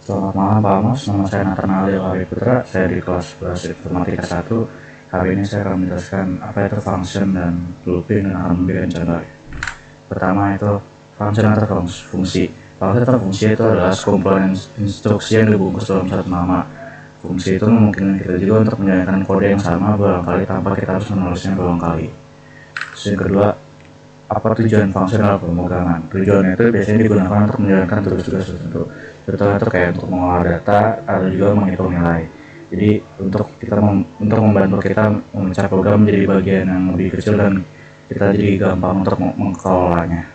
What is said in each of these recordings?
Selamat malam Pak Amos, nama saya Nathan Ali Wawi Putra, saya di kelas 11 Informatika 1. Kali ini saya akan menjelaskan apa itu function dan looping dan akan memberikan contoh. Pertama itu function atau fungsi. Function atau fungsi itu adalah sekumpulan instruksi yang dibungkus dalam satu nama. Fungsi itu memungkinkan kita juga untuk menjalankan kode yang sama berulang kali tanpa kita harus menulisnya berulang kali. Terus yang kedua, apa tujuan function dalam pemrograman? Tujuannya itu biasanya digunakan untuk menjalankan tugas-tugas tertentu. Contohnya itu kayak untuk mengolah data atau juga menghitung nilai. Jadi untuk membantu kita memecah program menjadi bagian yang lebih kecil dan kita jadi gampang untuk mengelolanya.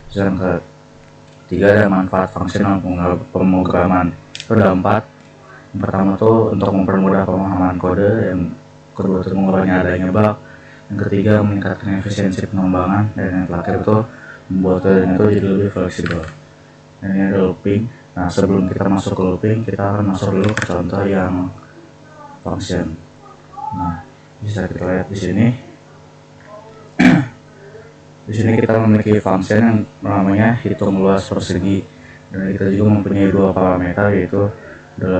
Terus yang ketiga ada manfaat function dalam pemrograman. Itu ada 4. Yang pertama tuh untuk mempermudah pemahaman kode, yang kedua itu mengurangi adanya bug, yang ketiga meningkatkan efisiensi pengembangan, dan yang terakhir itu membuat kode itu jadi lebih fleksibel. Dan ini ada looping. Nah, sebelum kita masuk ke looping, kita akan masuk dulu ke contoh yang function. Nah, bisa kita lihat di sini. Di sini kita memiliki function yang namanya hitung luas persegi, dan kita juga mempunyai 2 parameter, yaitu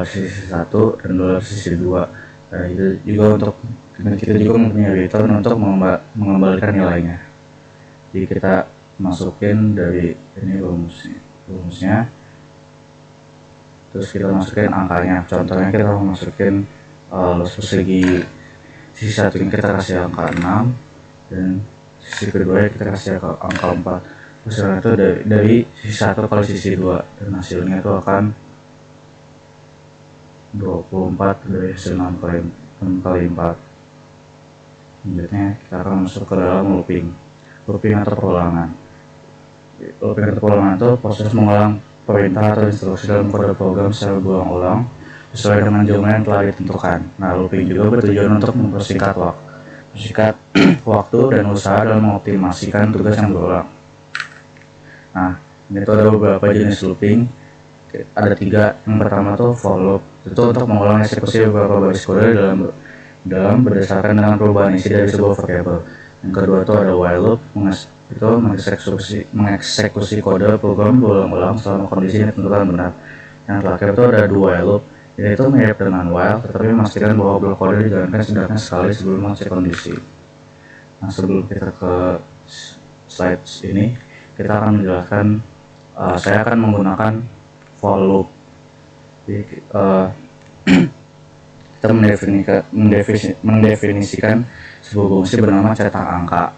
$sisi 1 dan $sisi 2. Nah, itu juga kita juga mempunyai return untuk mengembalikan nilainya. Jadi kita masukin dari ini rumusnya, terus kita masukin angkanya. Contohnya kita masukin luas persegi sisi 1 ini kita kasih angka 6, dan sisi kedua kita kasih angka 4. Terus itu dari sisi 1 kali sisi 2, dan hasilnya itu akan 24 dari hasil 6 kali 4. Selanjutnya kita akan masuk ke dalam looping atau perulangan. Looping atau perulangan itu proses mengulang perintah atau instruksi dalam kode program secara berulang-ulang sesuai dengan jumlah yang telah ditentukan. Nah, looping juga bertujuan untuk mempersingkat waktu dan usaha dalam mengoptimasikan tugas yang berulang. Nah, ini tuh ada beberapa jenis looping. Ada 3. Yang pertama tuh for loop, itu untuk mengulang eksekusi beberapa baris kode dalam berdasarkan dengan perubahan isi dari sebuah variabel. Yang kedua itu ada while loop, itu mengeksekusi kode program berulang-ulang selama kondisi yang ditentukan benar. Yang terakhir itu ada do while loop, yaitu mirip dengan while tetapi memastikan bahwa blok kode dijalankan setidaknya sekali sebelum mengecek kondisi. Nah, sebelum kita ke slide ini, kita akan menjelaskan, saya akan menggunakan for loop. Jadi, kita mendefinisikan sebuah fungsi bernama cetak angka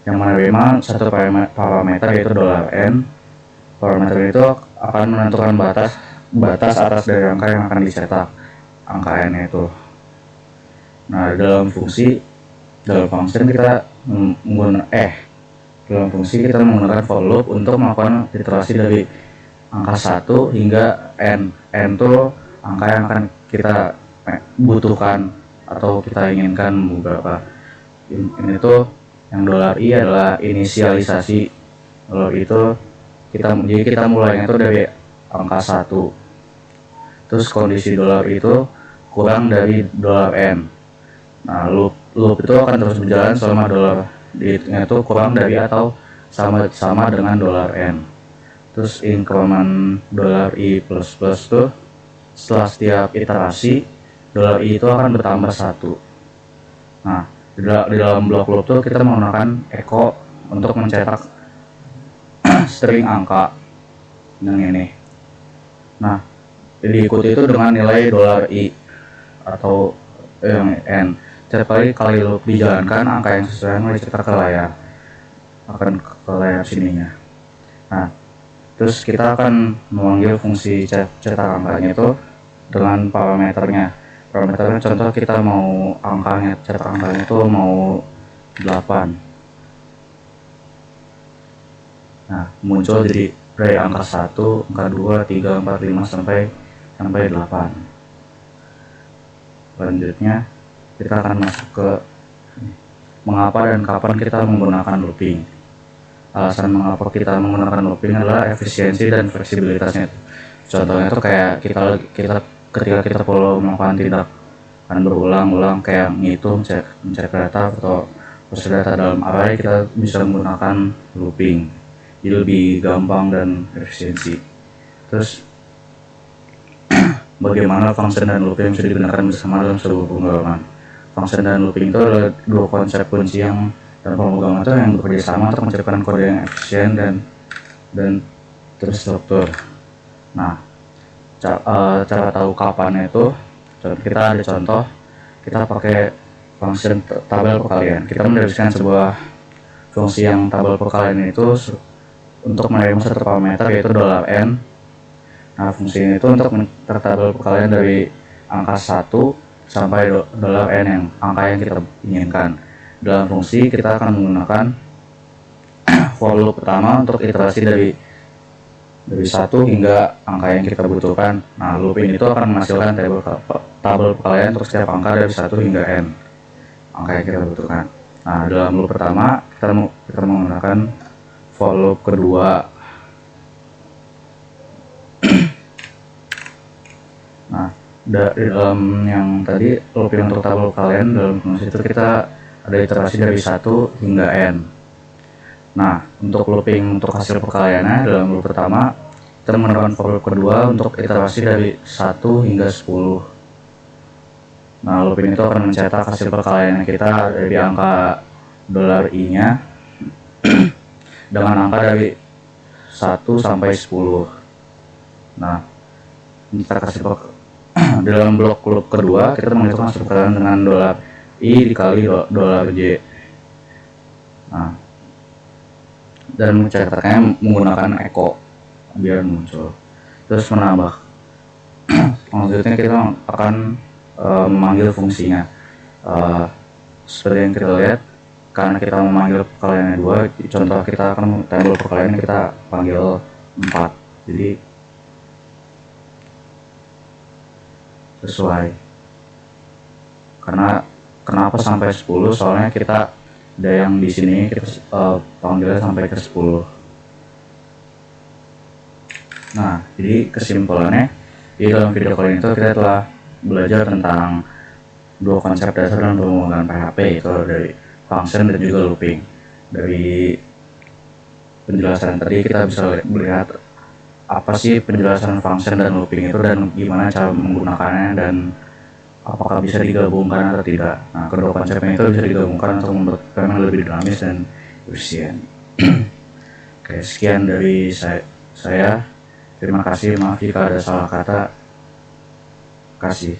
yang menerima satu parameter, yaitu $n. Parameter itu akan menentukan batas atas dari angka yang akan dicetak, angka n itu. Nah, dalam function kita menggunakan for loop untuk melakukan iterasi dari angka 1 hingga n. N itu angka yang akan kita butuhkan atau kita inginkan beberapa. Ini tuh yang $i adalah inisialisasi. Itu kita mulainya itu dari angka 1. Terus kondisi $i itu kurang dari $n. Nah, loop itu akan terus berjalan selama itu kurang dari atau sama dengan $n. Terus increment $i plus tuh setelah setiap iterasi $i itu akan bertambah 1. Nah, di dalam blok loop tuh kita menggunakan echo untuk mencetak string angka yang ini. Nah, diikuti itu dengan nilai $i atau yang n. Setiap kali loop dijalankan, angka yang sesuai yang dicetak ke layar sininya. Nah, terus kita akan memanggil fungsi cetak angkanya itu dengan parameternya. Contoh kita mau cetak angkanya itu mau 8. Nah, muncul jadi dari angka 1, angka 2, 3, 4, 5 sampai 8. Selanjutnya kita akan masuk ke mengapa dan kapan kita menggunakan looping. Alasan mengapa kita menggunakan looping adalah efisiensi dan fleksibilitasnya. Contohnya itu kayak ketika kita perlu melakukan tindakan berulang-ulang kayak ngitung, mencek data atau proses data dalam array, kita bisa menggunakan looping. Jadi lebih gampang dan efisiensi. Terus bagaimana function dan looping bisa digunakan bersama dalam sebuah pemrograman. Function dan looping itu adalah dua konsep kunci yang dalam pemrograman itu yang bekerja sama untuk menciptakan kode yang efisien dan terstruktur. Nah, cara tahu kapan itu, kita ada contoh, kita pakai function tabel perkalian. Kita mendefinisikan sebuah fungsi yang tabel perkalian itu untuk menerima satu parameter yaitu $n. Nah, fungsi ini itu untuk tabel perkalian dari angka 1 sampai $n yang angka yang kita inginkan. Dalam fungsi kita akan menggunakan for loop pertama untuk iterasi dari 1 hingga angka yang kita butuhkan. Nah, loop ini itu akan menghasilkan tabel perkalian untuk setiap angka dari 1 hingga n angka yang kita butuhkan. Nah, dalam loop pertama kita menggunakan for loop kedua. Nah, dalam yang tadi looping untuk tabel perkalian, dalam fungsi itu kita ada iterasi dari 1 hingga n. Nah, untuk looping untuk hasil perkaliannya, dalam loop pertama kita menggunakan for loop kedua untuk iterasi dari 1 hingga 10. Nah, looping itu akan mencetak hasil perkalian kita dari angka $i-nya dengan angka dari 1 sampai 10. Nah, kita kasih dalam blok loop kedua kita menghitung hasil perkalian dengan $i dikali $j. Nah, dan mencetaknya menggunakan echo biar muncul. Terus menambah. Selanjutnya kita akan memanggil fungsinya. Seperti yang kita lihat, karena kita memanggil perkaliannya 2, contoh kita akan tabel perkalian kita panggil 4. Jadi sesuai. Karena kenapa sampai 10? Soalnya kita ada yang di sini kita panggilnya sampai ke 10. Nah, jadi kesimpulannya di dalam video kali ini kita telah belajar tentang dua konsep dasar dalam pemrograman PHP, yaitu dari function dan juga looping. Dari penjelasan tadi kita bisa melihat apa sih penjelasan function dan looping itu dan gimana cara menggunakannya dan apakah bisa digabungkan atau tidak. Nah, kedua konsepnya itu bisa digabungkan untuk membuat program yang lebih dinamis dan efisien. Oke, sekian dari saya. Terima kasih, maaf jika ada salah kata. Kasih.